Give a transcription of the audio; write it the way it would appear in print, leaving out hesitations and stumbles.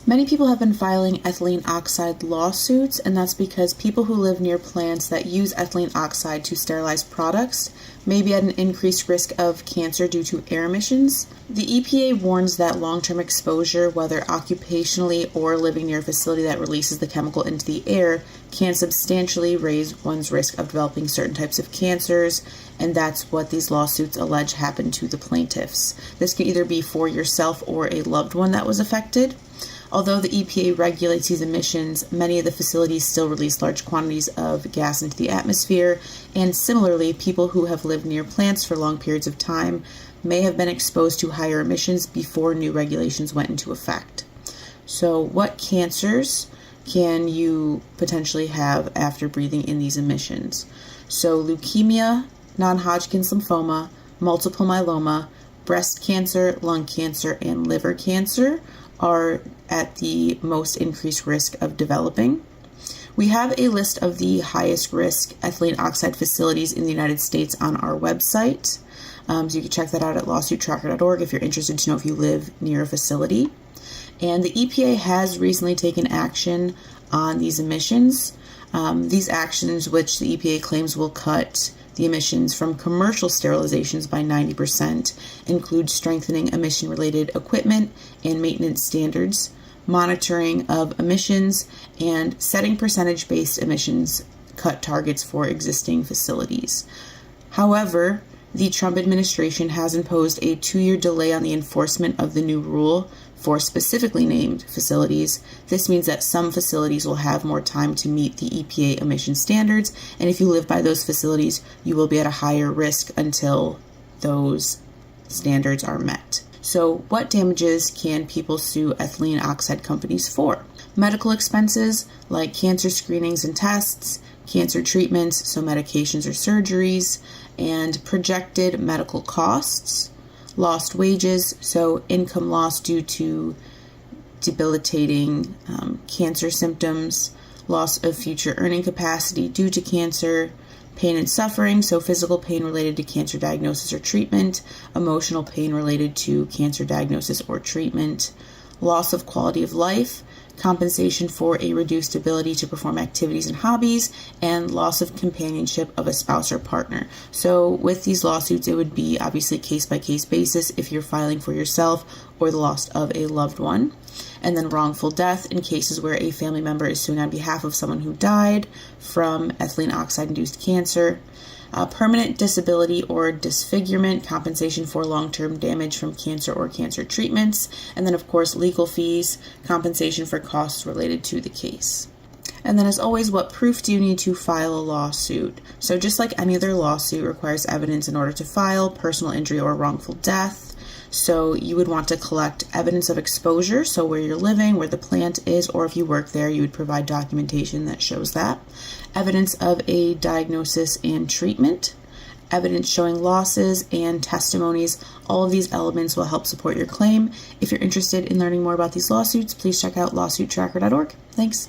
Many people have been filing ethylene oxide lawsuits, and that's because people who live near plants that use ethylene oxide to sterilize products may be at an increased risk of cancer due to air emissions. The EPA warns that long-term exposure, whether occupationally or living near a facility that releases the chemical into the air, can substantially raise one's risk of developing certain types of cancers, and that's what these lawsuits allege happened to the plaintiffs. This can either be for yourself or a loved one that was affected. Although the EPA regulates these emissions, many of the facilities still release large quantities of gas into the atmosphere, and similarly, people who have lived near plants for long periods of time may have been exposed to higher emissions before new regulations went into effect. So, what cancers can you potentially have after breathing in these emissions? So, leukemia, non-Hodgkin's lymphoma, multiple myeloma, breast cancer, lung cancer, and liver cancer are at the most increased risk of developing. We have a list of the highest risk ethylene oxide facilities in the United States on our website. So you can check that out at lawsuittracker.org if you're interested to know if you live near a facility. And the EPA has recently taken action on these emissions. These actions, which the EPA claims will cut the emissions from commercial sterilizations by 90%, include strengthening emission-related equipment and maintenance standards, monitoring of emissions, and setting percentage-based emissions cut targets for existing facilities. However, the Trump administration has imposed a 2-year delay on the enforcement of the new rule for specifically named facilities. This means that some facilities will have more time to meet the EPA emission standards, and if you live by those facilities, you will be at a higher risk until those standards are met. So what damages can people sue ethylene oxide companies for? Medical expenses like cancer screenings and tests, cancer treatments, so medications or surgeries, and projected medical costs, lost wages, so income loss due to debilitating cancer symptoms, loss of future earning capacity due to cancer, pain and suffering, so physical pain related to cancer diagnosis or treatment, emotional pain related to cancer diagnosis or treatment, loss of quality of life, compensation for a reduced ability to perform activities and hobbies, and loss of companionship of a spouse or partner. So with these lawsuits, it would be obviously case-by-case basis if you're filing for yourself or the loss of a loved one. And then wrongful death in cases where a family member is suing on behalf of someone who died from ethylene oxide-induced cancer. Permanent disability or disfigurement, compensation for long-term damage from cancer or cancer treatments, and then of course legal fees, compensation for costs related to the case. And then as always, what proof do you need to file a lawsuit? So just like any other lawsuit requires evidence in order to file, personal injury or wrongful death. So you would want to collect evidence of exposure, so where you're living, where the plant is, or if you work there, you would provide documentation that shows that. Evidence of a diagnosis and treatment, evidence showing losses, and testimonies. All of these elements will help support your claim. If you're interested in learning more about these lawsuits, please check out lawsuittracker.org. Thanks.